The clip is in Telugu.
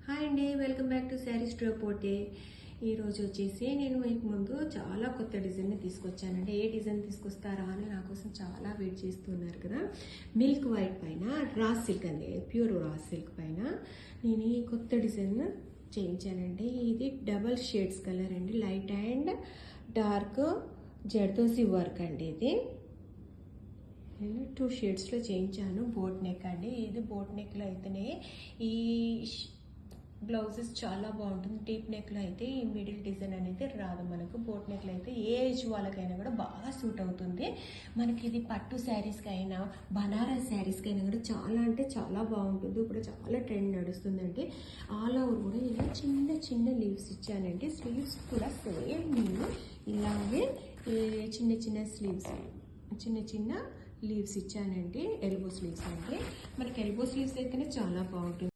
హాయ్ అండి, వెల్కమ్ బ్యాక్ టు శారీస్ పోటే. ఈరోజు వచ్చేసి నేను మీకు ముందు చాలా కొత్త డిజైన్ని తీసుకొచ్చానండి. ఏ డిజైన్ తీసుకొస్తారా అని నా కోసం చాలా వెయిట్ చేస్తున్నారు కదా. మిల్క్ వైట్ పైన రా సిల్క్ అండి, ప్యూర్ రా సిల్క్ పైన నేను ఈ కొత్త డిజైన్ చేయించానండి. ఇది డబల్ షేడ్స్ కలర్ అండి, light and dark zardozi work అండి. ఇది నేను 2 షేడ్స్లో చేయించాను. బోట్ నెక్ అండి, ఇది బోట్ నెక్లో అయితేనే ఈ బ్లౌజెస్ చాలా బాగుంటుంది. డీప్ నెక్లో అయితే ఈ మిడిల్ డిజైన్ అనేది రాదు మనకు. బోట్ నెక్లో అయితే ఏ ఏజ్ వాళ్ళకైనా కూడా బాగా సూట్ అవుతుంది. మనకి ఇది పట్టు శారీస్కి అయినా బనారస్ శారీస్కి అయినా కూడా చాలా అంటే చాలా బాగుంటుంది. ఇప్పుడు చాలా ట్రెండ్ నడుస్తుందండి. ఆల్ ఓవర్ కూడా ఇలా చిన్న చిన్న లీవ్స్ ఇచ్చానండి. స్లీవ్స్ కూడా సేమ్ నేను ఇలాగే చిన్న చిన్న స్లీవ్స్ చిన్న చిన్న లీవ్స్ ఇచ్చానండి. ఎల్బో స్లీవ్స్ అంటే మనకి ఎల్బో స్లీవ్స్ అయితేనే చాలా బాగుంటుంది.